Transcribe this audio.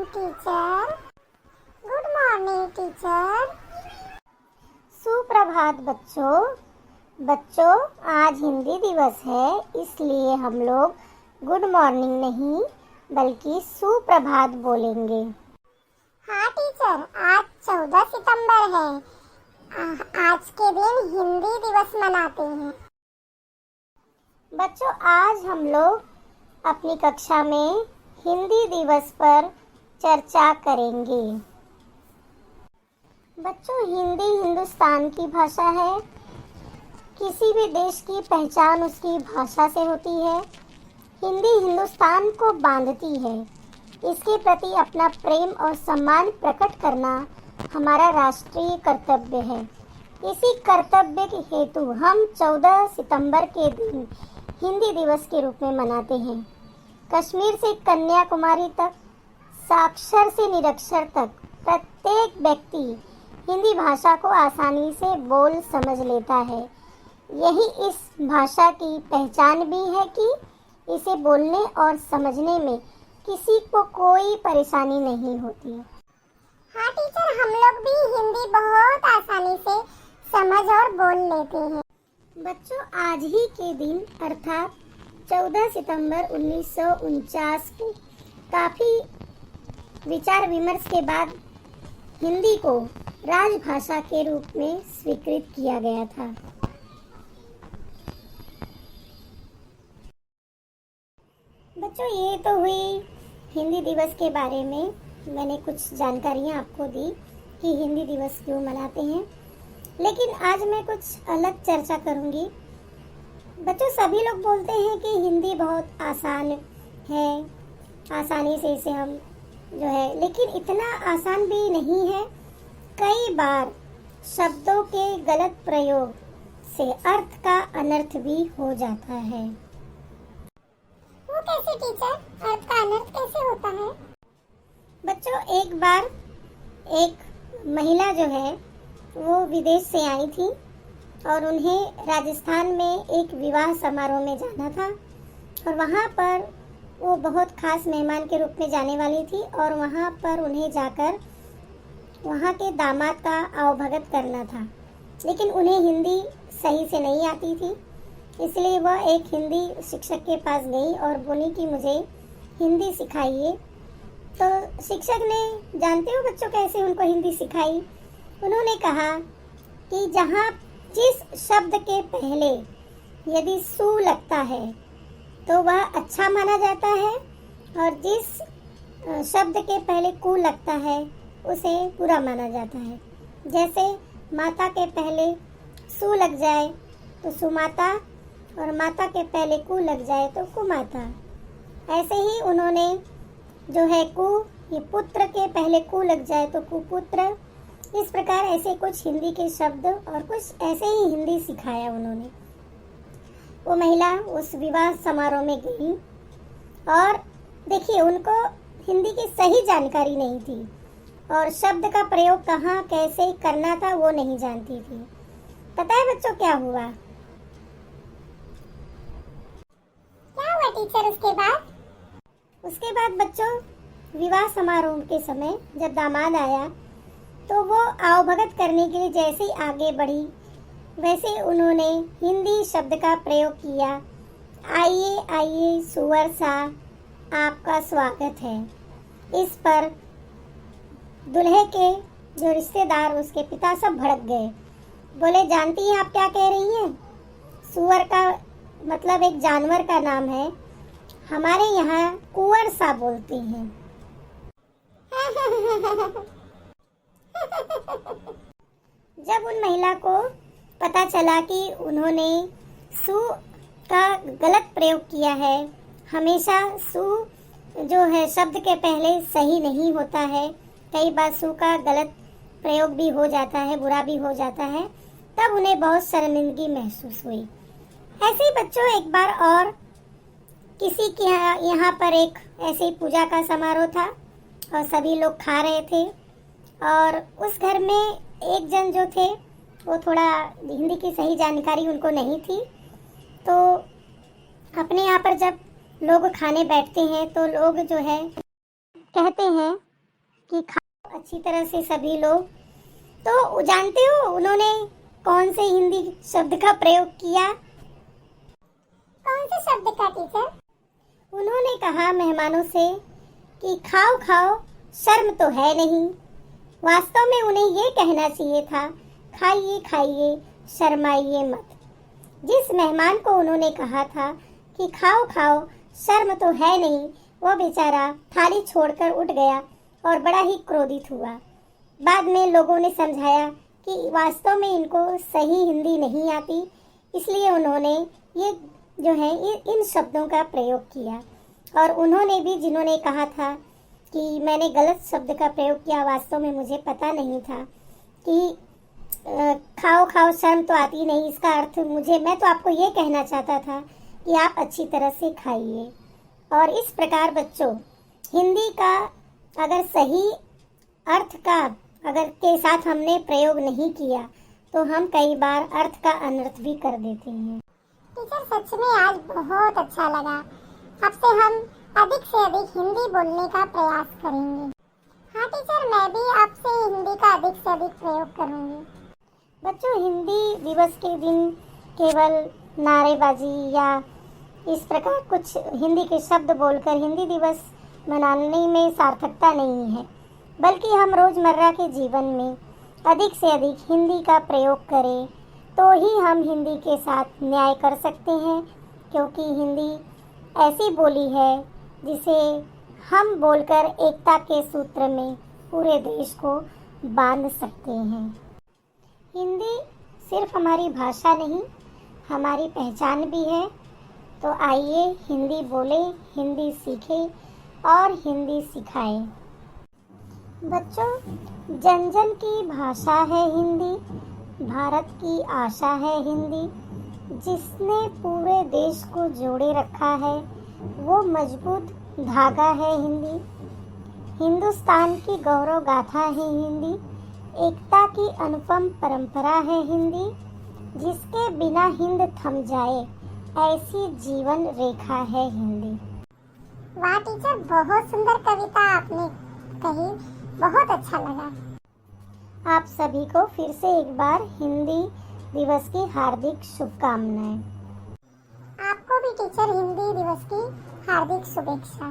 Teacher. Good morning teacher. सुप्रभात बच्चों। आज हिंदी दिवस है, इसलिए हम लोग गुड मॉर्निंग नहीं बल्कि सुप्रभात बोलेंगे। हाँ टीचर, आज 14 सितंबर है। आज के दिन हिंदी दिवस मनाते हैं। बच्चों, आज हम लोग अपनी कक्षा में हिंदी दिवस पर चर्चा करेंगे। बच्चों, हिंदी हिंदुस्तान की भाषा है। किसी भी देश की पहचान उसकी भाषा से होती है। हिंदी हिंदुस्तान को बांधती है। इसके प्रति अपना प्रेम और सम्मान प्रकट करना हमारा राष्ट्रीय कर्तव्य है। इसी कर्तव्य के हेतु हम 14 सितंबर के दिन हिंदी दिवस के रूप में मनाते हैं। कश्मीर से कन्याकुमारी तक, साक्षर से निरक्षर तक प्रत्येक व्यक्ति हिंदी भाषा को आसानी से बोल समझ लेता है। यही इस भाषा की पहचान भी है कि इसे बोलने और समझने में किसी को कोई परेशानी नहीं होती। हाँ टीचर, हम लोग भी हिंदी बहुत आसानी से समझ और बोल लेते हैं। बच्चों, आज ही के दिन अर्थात 14 सितंबर 1949 को काफ़ी विचार विमर्श के बाद हिंदी को राजभाषा के रूप में स्वीकृत किया गया था। बच्चों, ये तो हुई हिंदी दिवस के बारे में। मैंने कुछ जानकारियाँ आपको दी कि हिंदी दिवस क्यों मनाते हैं, लेकिन आज मैं कुछ अलग चर्चा करूँगी। बच्चों, सभी लोग बोलते हैं कि हिंदी बहुत आसान है, आसानी से इसे हम लेकिन इतना आसान भी नहीं है। कई बार शब्दों के गलत प्रयोग से अर्थ का अनर्थ भी हो जाता है। वो कैसे टीचर? अर्थ का अनर्थ कैसे होता है? बच्चों, एक बार एक महिला वो विदेश से आई थी और उन्हें राजस्थान में एक विवाह समारोह में जाना था और वहाँ पर वो बहुत खास मेहमान के रूप में जाने वाली थी और वहाँ पर उन्हें जाकर वहाँ के दामाद का आवभगत करना था, लेकिन उन्हें हिंदी सही से नहीं आती थी। इसलिए वह एक हिंदी शिक्षक के पास गई और बोली कि मुझे हिंदी सिखाइए। तो शिक्षक ने, जानते हो बच्चों कैसे उनको हिंदी सिखाई? उन्होंने कहा कि जिस शब्द के पहले यदि सु लगता है तो वह अच्छा माना जाता है और जिस शब्द के पहले कु लगता है उसे बुरा माना जाता है। जैसे माता के पहले सु लग जाए तो सुमाता और माता के पहले कु लग जाए तो कुमाता। ऐसे ही उन्होंने कु, ये पुत्र के पहले कु लग जाए तो कुपुत्र। इस प्रकार ऐसे कुछ हिंदी के शब्द और कुछ ऐसे ही हिंदी सिखाया उन्होंने। वो महिला उस विवाह समारोह में गई और देखिए, उनको हिंदी की सही जानकारी नहीं थी और शब्द का प्रयोग कहाँ कैसे करना था वो नहीं जानती थी। पता है बच्चों क्या हुआ? क्या हुआ टीचर उसके बाद? उसके बाद बच्चों, विवाह समारोह के समय जब दामाद आया तो वो आवभगत करने के लिए जैसे ही आगे बढ़ी वैसे उन्होंने हिंदी शब्द का प्रयोग किया। आइए आइए सुअर सा, आपका स्वागत है। इस पर दूल्हे के जो रिश्तेदार, उसके पिता सब भड़क गए। बोले, जानती हैं आप क्या कह रही हैं? सुअर का मतलब एक जानवर का नाम है, हमारे यहाँ कुंवर सा बोलते हैं। जब उन महिला को पता चला कि उन्होंने सु का गलत प्रयोग किया है, हमेशा सु शब्द के पहले सही नहीं होता है, कई बार सु का गलत प्रयोग भी हो जाता है, बुरा भी हो जाता है, तब उन्हें बहुत शर्मिंदगी महसूस हुई। ऐसे ही बच्चों, एक बार और किसी के यहाँ पर एक ऐसे पूजा का समारोह था और सभी लोग खा रहे थे और उस घर में एक जन थे वो थोड़ा हिंदी की सही जानकारी उनको नहीं थी। तो अपने यहाँ पर जब लोग खाने बैठते हैं तो लोग कहते हैं कि खाओ अच्छी तरह से सभी लोग। तो जानते हो उन्होंने कौन से हिंदी शब्द का प्रयोग किया? कौन से शब्द का टीचर? उन्होंने कहा मेहमानों से कि खाओ खाओ, शर्म तो है नहीं। वास्तव में उन्हें ये कहना चाहिए था, खाइए खाइए, शर्माइए मत। जिस मेहमान को उन्होंने कहा था कि खाओ खाओ, शर्म तो है नहीं, वो बेचारा थाली छोड़कर उठ गया और बड़ा ही क्रोधित हुआ। बाद में लोगों ने समझाया कि वास्तव में इनको सही हिंदी नहीं आती, इसलिए उन्होंने ये जो है इन शब्दों का प्रयोग किया। और उन्होंने भी, जिन्होंने कहा था कि मैंने गलत शब्द का प्रयोग किया, वास्तव में मुझे पता नहीं था कि खाओ खाओ शर्म तो आती नहीं, इसका अर्थ मैं तो आपको ये कहना चाहता था कि आप अच्छी तरह से खाइए। और इस प्रकार बच्चों, हिंदी का अगर सही अर्थ का अगर के साथ हमने प्रयोग नहीं किया तो हम कई बार अर्थ का अनर्थ भी कर देते हैं। टीचर सच में आज बहुत अच्छा लगा। अब से हम अधिक से अधिक हिंदी बोलने का प्रयास करेंगे। हाँ टीचर, मैं भी आपसे हिंदी का अधिक से अधिक प्रयोग करूंगी। बच्चों, हिंदी दिवस के दिन केवल नारेबाजी या इस प्रकार कुछ हिंदी के शब्द बोलकर हिंदी दिवस मनाने में सार्थकता नहीं है, बल्कि हम रोजमर्रा के जीवन में अधिक से अधिक हिंदी का प्रयोग करें तो ही हम हिंदी के साथ न्याय कर सकते हैं, क्योंकि हिंदी ऐसी बोली है जिसे हम बोलकर एकता के सूत्र में पूरे देश को बांध सकते हैं। हिंदी सिर्फ हमारी भाषा नहीं, हमारी पहचान भी है। तो आइए हिंदी बोलें, हिंदी सीखें और हिंदी सिखाएं। बच्चों, जन जन की भाषा है हिंदी, भारत की आशा है हिंदी। जिसने पूरे देश को जोड़े रखा है वो मजबूत धागा है हिंदी। हिंदुस्तान की गौरव गाथा है हिंदी, एकता की अनुपम परंपरा है हिंदी। जिसके बिना हिंद थम जाए ऐसी जीवन रेखा है हिंदी। वाह टीचर, बहुत सुंदर कविता आपने कही, बहुत अच्छा लगा। आप सभी को फिर से एक बार हिंदी दिवस की हार्दिक शुभकामनाएं। आपको भी टीचर हिंदी दिवस की हार्दिक शुभेच्छा।